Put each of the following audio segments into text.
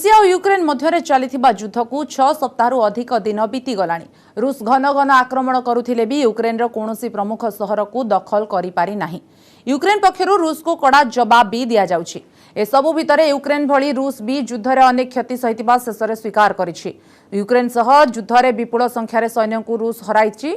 Russia और Ukraine मध्य चलता युद्ध को 6 सप्ताह अधिक दिन बीती गलानी। रूस घन घन आक्रमण करुथिले भी यूक्रेन कौनसी प्रमुख सहर को दखल करि पारि नाही। यूक्रेन पक्षरु रूस को कड़ा जवाब भी दिया जाउछि। एसबु भितर यूक्रेन भली रूस भी युद्ध में अनेक क्षति सहित शेष में स्वीकार करिछि। यूक्रेन सह युद्ध में विपुल संख्यार सैन्य को रूस हराइछि।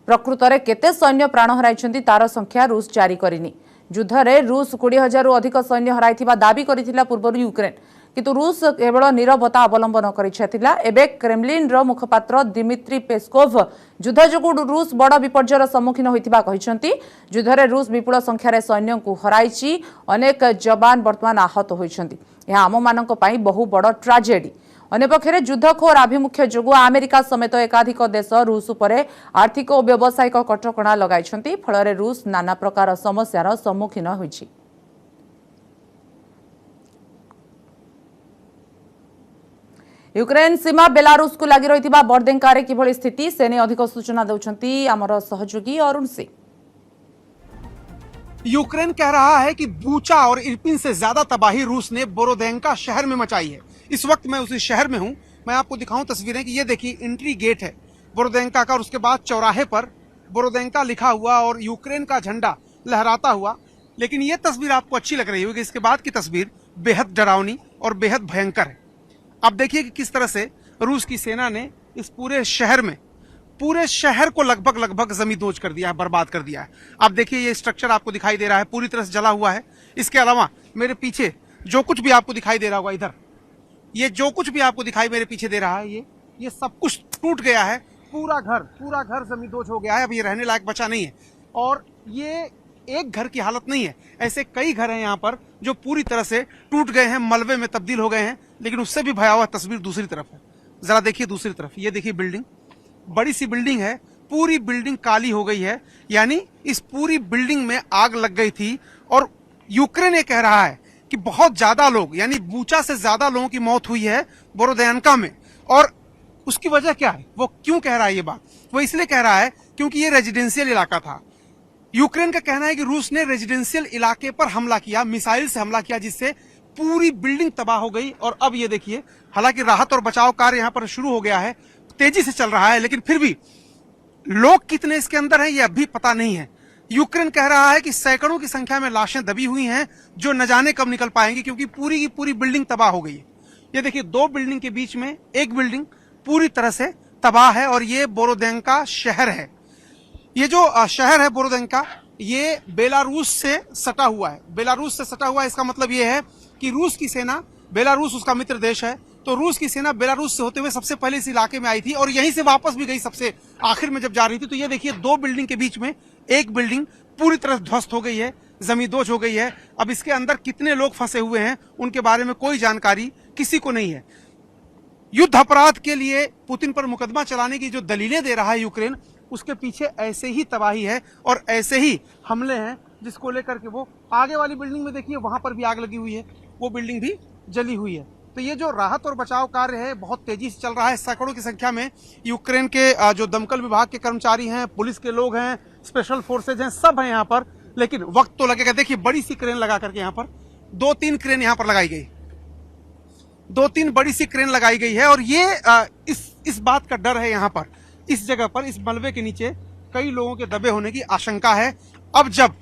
प्रकृत में केते सैन्य प्राण हराइछन्ति तार संख्या रूस जारी करिनि। युद्ध में रूस 20,000 अधिक सैन्य हराइथिबा दाबी करिथिला पूर्व यूक्रेन, किंतु रूस केवल नीरवता अवलंबन करिथिला। एबे क्रेमलिन रो मुखपात्र दिमित्री पेस्कोव युद्ध जोगु रूस बड़ विपर्जयर सम्मुखीन होइथिबा कहिसंती। युद्ध में रूस विपुल संख्यार सैन्य को हराइछि। अनेक जवान वर्तमान आहत होइछन्ति। यह आम मानक पई बहु बड़ ट्राजेडी। अन्यपक्षे युद्धखोर आभिमुख्य जोगु अमेरिका समेत एकाधिक देश रूस उपरे आर्थिक और व्यावसायिक कटकणा लगाइछन्ति। फल रूस नाना प्रकार समस्यार सम्मुखीन होइछि। यूक्रेन सीमा बेलारूस को लगी रही बर्देंकारे किभली स्थिति सेने अधिक सूचना देउछन्ति आमर सहयोगी अरुण सिंह। यूक्रेन कह रहा है कि बूचा और इर्पिन से ज्यादा तबाही रूस ने बोरोदेंका शहर में मचाई है। इस वक्त मैं उसी शहर में हूं। मैं आपको दिखाऊं तस्वीरें कि ये देखिए एंट्री गेट है बोरोदेंका का और उसके बाद चौराहे पर बोरोदेंका लिखा हुआ और यूक्रेन का झंडा लहराता हुआ। लेकिन ये तस्वीर आपको अच्छी लग रही होगी, इसके बाद की तस्वीर बेहद डरावनी और बेहद भयंकर है। आप देखिए कि किस तरह से रूस की सेना ने इस पूरे शहर को लगभग जमींदोज कर दिया है, बर्बाद कर दिया है। आप देखिए ये स्ट्रक्चर आपको दिखाई दे रहा है पूरी तरह से जला हुआ है। इसके अलावा मेरे पीछे जो कुछ भी आपको दिखाई दे रहा होगा, इधर ये जो कुछ भी आपको दिखाई मेरे पीछे दे रहा है, ये सब कुछ टूट गया है। पूरा घर जमींदोज हो गया है। अब ये रहने लायक बचा नहीं है। और ये एक घर की हालत नहीं है, ऐसे कई घर हैं यहाँ पर जो पूरी तरह से टूट गए हैं, मलबे में तब्दील हो गए हैं। लेकिन उससे भी भयावह तस्वीर दूसरी तरफ है। जरा देखिए दूसरी तरफ, ये देखिए बिल्डिंग, बड़ी सी बिल्डिंग है, पूरी बिल्डिंग काली हो गई है। यानी इस पूरी बिल्डिंग में आग लग गई थी। और यूक्रेन ये कह रहा है कि बहुत ज्यादा लोग, यानी बूचा से ज्यादा लोगों की मौत हुई है बोरोदेंका में। और उसकी वजह क्या है, वो क्यों कह रहा है ये बात? वो इसलिए कह रहा है क्योंकि ये रेजिडेंशियल इलाका था। यूक्रेन का कहना है कि रूस ने रेजिडेंशियल इलाके पर हमला किया, मिसाइल से हमला किया, जिससे पूरी बिल्डिंग तबाह हो गई। और अब ये देखिए, हालांकि राहत और बचाव कार्य यहां पर शुरू हो गया है, तेजी से चल रहा है, लेकिन फिर भी लोग कितने इसके अंदर हैं ये अभी पता नहीं है। यूक्रेन कह रहा है कि सैकड़ों की संख्या में लाशें दबी हुई हैं जो न जाने कब निकल पाएंगी, क्योंकि पूरी की पूरी बिल्डिंग तबाह हो गई है। ये देखिए, दो बिल्डिंग के बीच में एक बिल्डिंग पूरी तरह से तबाह है। और ये बोरोदेंका शहर है। ये जो शहर है बोरोदेंका, ये बेलारूस से सटा हुआ है। बेलारूस से सटा हुआ है, इसका मतलब ये है कि रूस की सेना, बेलारूस उसका मित्र देश है, तो रूस की सेना बेलारूस से होते हुए सबसे पहले इस इलाके में आई थी और यहीं से वापस भी गई सबसे आखिर में जब जा रही थी। तो ये देखिए, दो बिल्डिंग के बीच में एक बिल्डिंग पूरी तरह ध्वस्त हो गई है, जमींदोज हो गई है। अब इसके अंदर कितने लोग फंसे हुए हैं उनके बारे में कोई जानकारी किसी को नहीं है। युद्ध अपराध के लिए पुतिन पर मुकदमा चलाने की जो दलीलें दे रहा है यूक्रेन, उसके पीछे ऐसे ही तबाही है और ऐसे ही हमले हैं, जिसको लेकर के वो आगे वाली बिल्डिंग में देखिए, वहां पर भी आग लगी हुई है, वो बिल्डिंग भी जली हुई है। तो ये जो राहत और बचाव कार्य है बहुत तेजी से चल रहा है। सैकड़ों की संख्या में यूक्रेन के जो दमकल विभाग के कर्मचारी हैं, पुलिस के लोग हैं, स्पेशल फोर्सेज हैं, सब हैं यहाँ पर। लेकिन वक्त तो लगेगा। देखिए, बड़ी सी क्रेन लगा करके यहाँ पर 2-3 क्रेन यहाँ पर लगाई गई, 2-3 बड़ी सी क्रेन लगाई गई है। और ये इस बात का डर है यहाँ पर, इस जगह पर, इस मलबे के नीचे कई लोगों के दबे होने की आशंका है। अब जब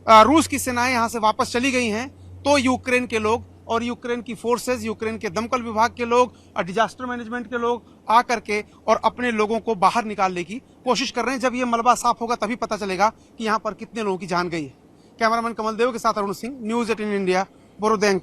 रूस की सेनाएं यहाँ से वापस चली गई हैं, तो यूक्रेन के लोग और यूक्रेन की फोर्सेज, यूक्रेन के दमकल विभाग के लोग और डिजास्टर मैनेजमेंट के लोग आकर के और अपने लोगों को बाहर निकालने की कोशिश कर रहे हैं। जब ये मलबा साफ होगा तभी पता चलेगा कि यहाँ पर कितने लोगों की जान गई है। कैमरामैन कमल देव के साथ अरुण सिंह, न्यूज़ 18 इंडिया, बोरोदेंका।